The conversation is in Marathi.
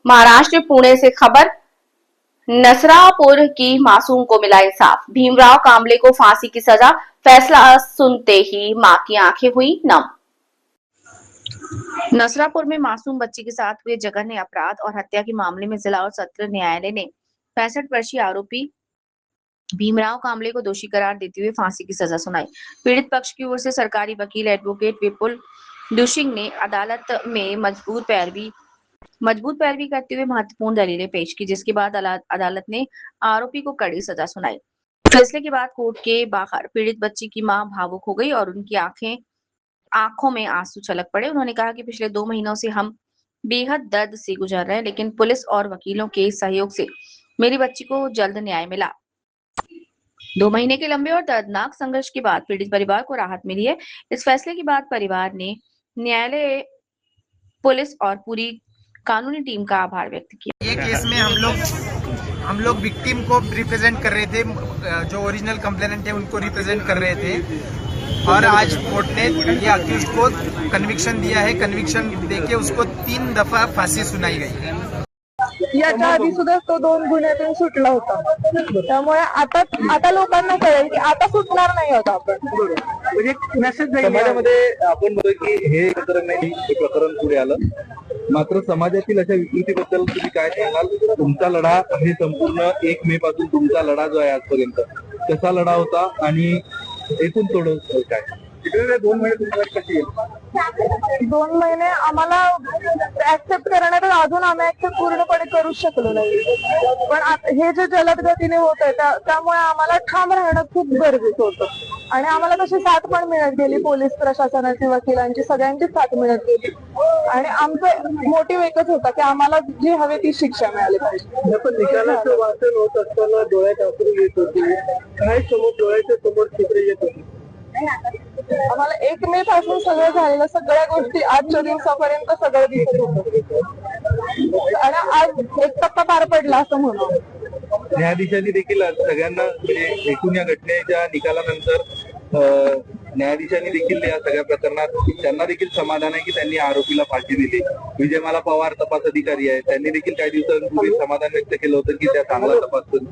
महाराष्ट्र पुणे से खबर। नसरापुर की मासूम को मिला इंसाफ। भीमराव कांबले को फांसी की सजा। फैसला सुनते ही मां की आंखें हुई नम। नसरापुर में मासूम बच्ची के साथ हुए जघन्य अपराध और हत्या के मामले में जिला और सत्र न्यायालय ने 65 वर्षीय आरोपी भीमराव कांबले को दोषी करार देते हुए फांसी की सजा सुनाई। पीड़ित पक्ष की ओर से सरकारी वकील एडवोकेट विपुल दुशिंग ने अदालत में मजबूत पैरवी करते हुए महत्वपूर्ण दलीलें पेश की, जिसके बाद अदालत ने आरोपी को कड़ी सजा सुनाई। फैसले के बाद कोर्ट के बाहर पीड़ित बच्ची की मां भावुक हो गई और उनकी आंखों में आंसू छलक पड़े। उन्होंने कहा कि पिछले 2 महीनों से हम बेहद दर्द से गुजर रहे हैं, लेकिन पुलिस और वकीलों के सहयोग से मेरी बच्ची को जल्द न्याय मिला। 2 महीने के लंबे और दर्दनाक संघर्ष के बाद पीड़ित परिवार को राहत मिली है। इस फैसले के बाद परिवार ने न्यायालय, पुलिस और पूरी कानूनी टीम का आभार व्यक्त किया। ये केस में हम लोग विक्टिम को रिप्रेजेंट कर रहे थे, जो ओरिजिनल कंप्लेनेंट है उनको रिप्रेजेंट कर रहे थे, और आज कोर्ट ने ये अक्यूज को कन्विक्शन दिया है। कन्विक्शन देके उसको 3 दफा फांसी सुनाई गई। याच्या आधी सुद्धा तो 2 गुन्ह्यातून सुटला होता, त्यामुळे आता लोकांना कळेल की आता सुटणार नाही होता आपण। म्हणजे समाजामध्ये आपण म्हणतोय की हे प्रकरण नाही, हे प्रकरण पुढे आलं, मात्र समाजातील अशा विकृतीबद्दल तुम्ही काय सांगाल? तुमचा लढा हे संपूर्ण 1 मे पासून तुमचा लढा जो आहे आजपर्यंत कसा लढा होता आणि एकूण तोडून काय 2 महिने तुम्हाला कशी येईल? 2 महिने आम्हाला ऍक्सेप्ट करण्यात अजून आम्ही ऍक्सेप्ट पूर्णपणे करू शकलो नाही, पण हे जे जलद गतीने होत आहे त्यामुळे आम्हाला ठाम राहणं खूप गरजेचं होतं आणि आम्हाला तशी साथ पण मिळत गेली, पोलीस प्रशासनाची, वकिलांची, सगळ्यांची साथ मिळत गेली आणि आमचं मोटिव्ह एकच होता की आम्हाला जी हवी ती शिक्षा मिळाली पाहिजे। पण निकालाचं वाचन होत असताना डोळ्यात अश्रू येत होते, काय समोर डोळ्याच्या समोर चित्र येत होती? आम्हाला 1 मे पासून सगळं झालेलं, सगळ्या गोष्टी आजच्या दिवसापर्यंत सगळं दिसत होतं आणि आज एक टप्पा पार पडला असं म्हणू। न्यायाधीशांनी देखील सगळ्यांना म्हणजे एकूण या घटनेच्या निकालानंतर न्यायाधीशांनी देखील या सगळ्या प्रकरणात त्यांना देखील समाधान आहे की त्यांनी आरोपीला फाशी दिली। विजयमाला पवार तपास अधिकारी आहे, त्यांनी देखील काही दिवसांपूर्वी समाधान व्यक्त केलं होतं की त्या चांगला तपास करू।